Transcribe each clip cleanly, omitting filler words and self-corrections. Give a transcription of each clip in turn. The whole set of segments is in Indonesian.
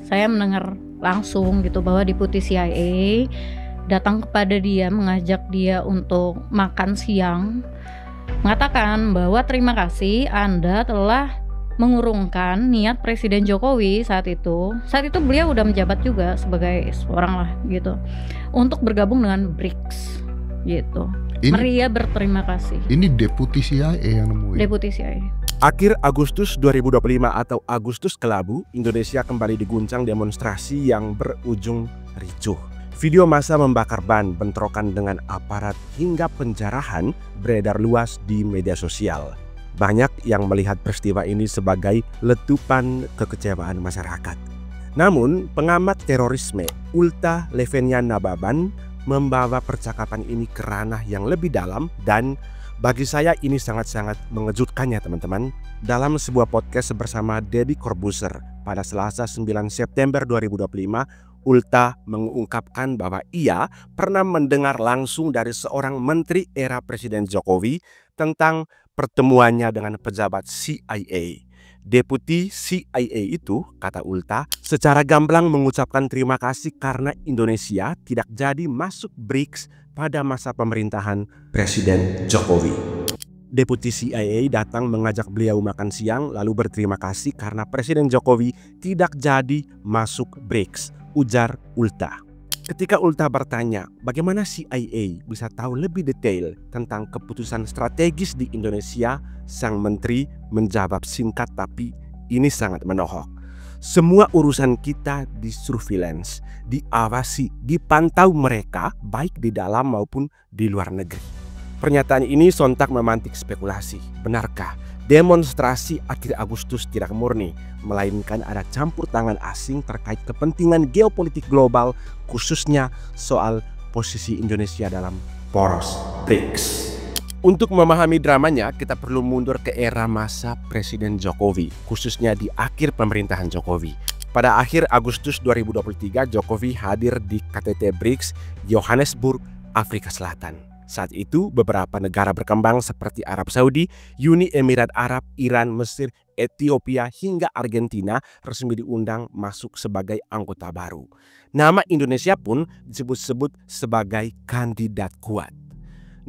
Saya mendengar langsung gitu bahwa Deputi CIA datang kepada dia, mengajak dia untuk makan siang, mengatakan bahwa terima kasih Anda telah mengurungkan niat Presiden Jokowi saat itu. Saat itu beliau udah menjabat juga sebagai seorang lah gitu, untuk bergabung dengan BRICS gitu. Maria berterima kasih. Ini Deputi CIA yang nemuin. Deputi CIA. Akhir Agustus 2025 atau Agustus Kelabu, Indonesia kembali diguncang demonstrasi yang berujung ricuh. Video massa membakar ban, bentrokan dengan aparat hingga penjarahan beredar luas di media sosial. Banyak yang melihat peristiwa ini sebagai letupan kekecewaan masyarakat. Namun, pengamat terorisme Ulta Levenia Nababan membawa percakapan ini ke ranah yang lebih dalam, dan bagi saya ini sangat-sangat mengejutkan ya teman-teman. Dalam sebuah podcast bersama Deddy Corbuzier pada Selasa 9 September 2025, Ulta mengungkapkan bahwa ia pernah mendengar langsung dari seorang menteri era Presiden Jokowi tentang pertemuannya dengan pejabat CIA. Deputi CIA itu, kata Ulta, secara gamblang mengucapkan terima kasih karena Indonesia tidak jadi masuk BRICS pada masa pemerintahan Presiden Jokowi. Deputi CIA datang mengajak beliau makan siang lalu berterima kasih karena Presiden Jokowi tidak jadi masuk BRICS, ujar Ulta. Ketika Ulta bertanya bagaimana CIA bisa tahu lebih detail tentang keputusan strategis di Indonesia, sang menteri menjawab singkat tapi ini sangat menohok. Semua urusan kita di surveillance, diawasi, dipantau mereka baik di dalam maupun di luar negeri. Pernyataan ini sontak memantik spekulasi. Benarkah demonstrasi akhir Agustus tidak murni, melainkan ada campur tangan asing terkait kepentingan geopolitik global, khususnya soal posisi Indonesia dalam poros BRICS? Untuk memahami dramanya, kita perlu mundur ke era masa Presiden Jokowi, khususnya di akhir pemerintahan Jokowi. Pada akhir Agustus 2023, Jokowi hadir di KTT BRICS, Johannesburg, Afrika Selatan. Saat itu, beberapa negara berkembang seperti Arab Saudi, Uni Emirat Arab, Iran, Mesir, Ethiopia, hingga Argentina resmi diundang masuk sebagai anggota baru. Nama Indonesia pun disebut-sebut sebagai kandidat kuat.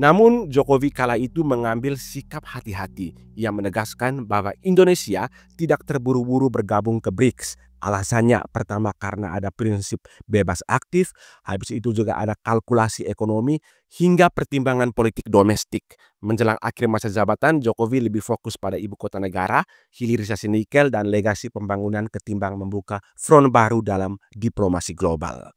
Namun Jokowi kala itu mengambil sikap hati-hati. Ia menegaskan bahwa Indonesia tidak terburu-buru bergabung ke BRICS. Alasannya pertama karena ada prinsip bebas aktif, habis itu juga ada kalkulasi ekonomi hingga pertimbangan politik domestik. Menjelang akhir masa jabatan, Jokowi lebih fokus pada ibu kota negara, hilirisasi nikel dan legasi pembangunan ketimbang membuka front baru dalam diplomasi global.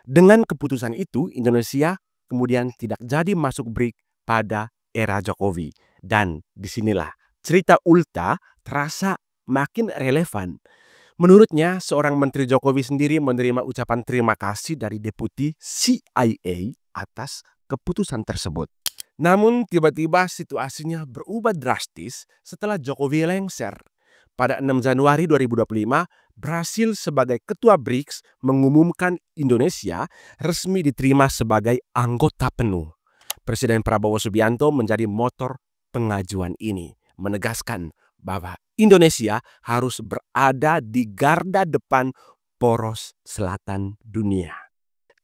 Dengan keputusan itu, Indonesia kemudian tidak jadi masuk BRICS pada era Jokowi. Dan disinilah cerita Ulta terasa makin relevan. Menurutnya, seorang menteri Jokowi sendiri menerima ucapan terima kasih dari Deputi CIA atas keputusan tersebut. Namun tiba-tiba situasinya berubah drastis setelah Jokowi lengser. Pada 6 Januari 2025, Brasil sebagai ketua BRICS mengumumkan Indonesia resmi diterima sebagai anggota penuh. Presiden Prabowo Subianto menjadi motor pengajuan ini, menegaskan bahwa Indonesia harus berada di garda depan poros selatan dunia.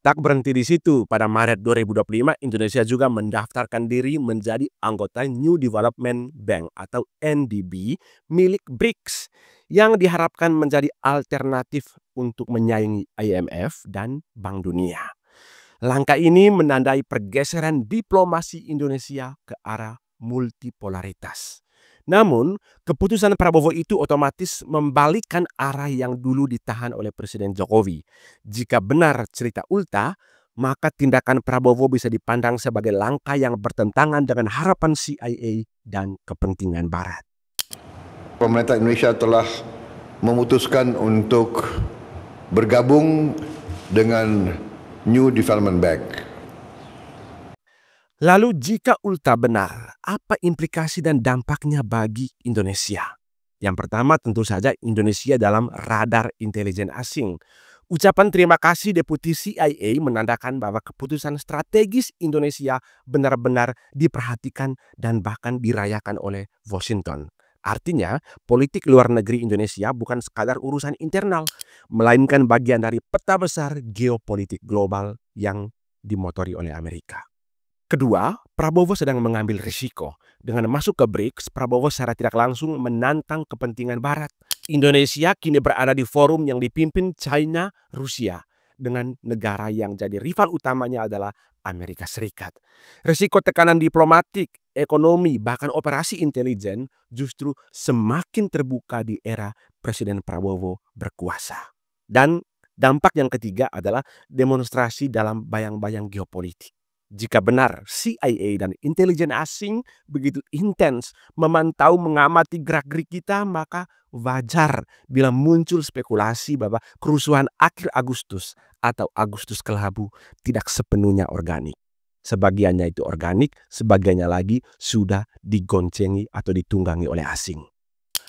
Tak berhenti di situ, pada Maret 2025 Indonesia juga mendaftarkan diri menjadi anggota New Development Bank atau NDB milik BRICS yang diharapkan menjadi alternatif untuk menyaingi IMF dan Bank Dunia. Langkah ini menandai pergeseran diplomasi Indonesia ke arah multipolaritas. Namun, keputusan Prabowo itu otomatis membalikkan arah yang dulu ditahan oleh Presiden Jokowi. Jika benar cerita Ulta, maka tindakan Prabowo bisa dipandang sebagai langkah yang bertentangan dengan harapan CIA dan kepentingan Barat. Pemerintah Indonesia telah memutuskan untuk bergabung dengan New Development Bank. Lalu jika Ulta benar, apa implikasi dan dampaknya bagi Indonesia? Yang pertama tentu saja Indonesia dalam radar intelijen asing. Ucapan terima kasih Deputi CIA menandakan bahwa keputusan strategis Indonesia benar-benar diperhatikan dan bahkan dirayakan oleh Washington. Artinya, politik luar negeri Indonesia bukan sekadar urusan internal, melainkan bagian dari peta besar geopolitik global yang dimotori oleh Amerika. Kedua, Prabowo sedang mengambil risiko. Dengan masuk ke BRICS, Prabowo secara tidak langsung menantang kepentingan Barat. Indonesia kini berada di forum yang dipimpin China, Rusia, dengan negara yang jadi rival utamanya adalah Amerika Serikat. Risiko tekanan diplomatik, ekonomi, bahkan operasi intelijen justru semakin terbuka di era Presiden Prabowo berkuasa. Dan dampak yang ketiga adalah demonstrasi dalam bayang-bayang geopolitik. Jika benar CIA dan intelijen asing begitu intens memantau mengamati gerak-gerik kita, maka wajar bila muncul spekulasi bahwa kerusuhan akhir Agustus atau Agustus Kelabu tidak sepenuhnya organik. Sebagiannya itu organik, sebagiannya lagi sudah digoncengi atau ditunggangi oleh asing.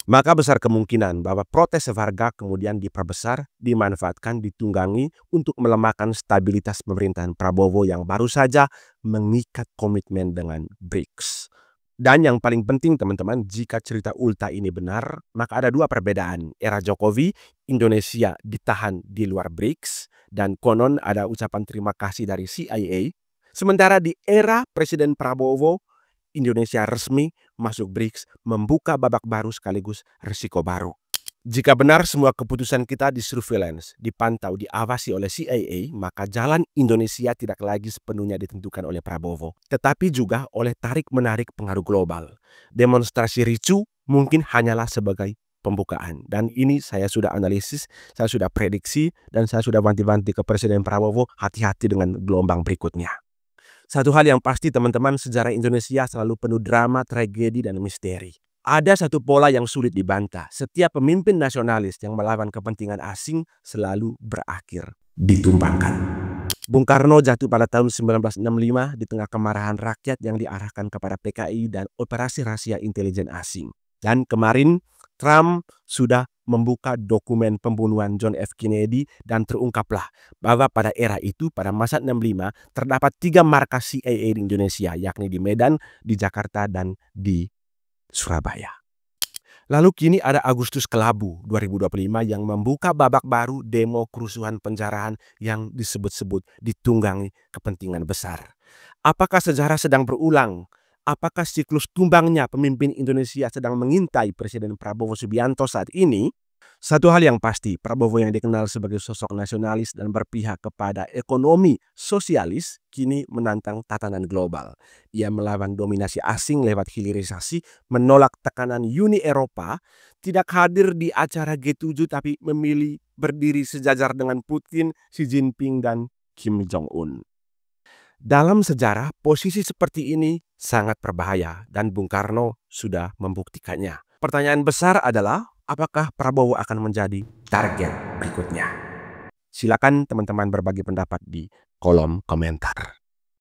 Maka besar kemungkinan bahwa protes warga kemudian diperbesar, dimanfaatkan, ditunggangi untuk melemahkan stabilitas pemerintahan Prabowo yang baru saja mengikat komitmen dengan BRICS. Dan yang paling penting teman-teman, jika cerita ulta ini benar, maka ada dua perbedaan. Era Jokowi, Indonesia ditahan di luar BRICS, dan konon ada ucapan terima kasih dari CIA. Sementara di era Presiden Prabowo, Indonesia resmi masuk BRICS, membuka babak baru sekaligus risiko baru. Jika benar semua keputusan kita disurveillance, dipantau, diawasi oleh CIA, maka jalan Indonesia tidak lagi sepenuhnya ditentukan oleh Prabowo, tetapi juga oleh tarik-menarik pengaruh global. Demonstrasi ricu mungkin hanyalah sebagai pembukaan. Dan ini saya sudah analisis, saya sudah prediksi, dan saya sudah wanti-wanti ke Presiden Prabowo, hati-hati dengan gelombang berikutnya. Satu hal yang pasti teman-teman, sejarah Indonesia selalu penuh drama, tragedi, dan misteri. Ada satu pola yang sulit dibantah. Setiap pemimpin nasionalis yang melawan kepentingan asing selalu berakhir ditumbangkan. Bung Karno jatuh pada tahun 1965 di tengah kemarahan rakyat yang diarahkan kepada PKI dan operasi rahasia intelijen asing. Dan kemarin Trump sudah membuka dokumen pembunuhan John F. Kennedy dan terungkaplah bahwa pada era itu, pada masa 65, terdapat 3 markas CIA di Indonesia, yakni di Medan, di Jakarta, dan di Surabaya. Lalu kini ada Agustus Kelabu 2025 yang membuka babak baru demo kerusuhan penjarahan yang disebut-sebut ditunggangi kepentingan besar. Apakah sejarah sedang berulang? Apakah siklus tumbangnya pemimpin Indonesia sedang mengintai Presiden Prabowo Subianto saat ini? Satu hal yang pasti, Prabowo yang dikenal sebagai sosok nasionalis dan berpihak kepada ekonomi sosialis kini menantang tatanan global. Ia melawan dominasi asing lewat hilirisasi, menolak tekanan Uni Eropa, tidak hadir di acara G7 tapi memilih berdiri sejajar dengan Putin, Xi Jinping, dan Kim Jong-un. Dalam sejarah, posisi seperti ini sangat berbahaya dan Bung Karno sudah membuktikannya. Pertanyaan besar adalah, apakah Prabowo akan menjadi target berikutnya? Silakan teman-teman berbagi pendapat di kolom komentar.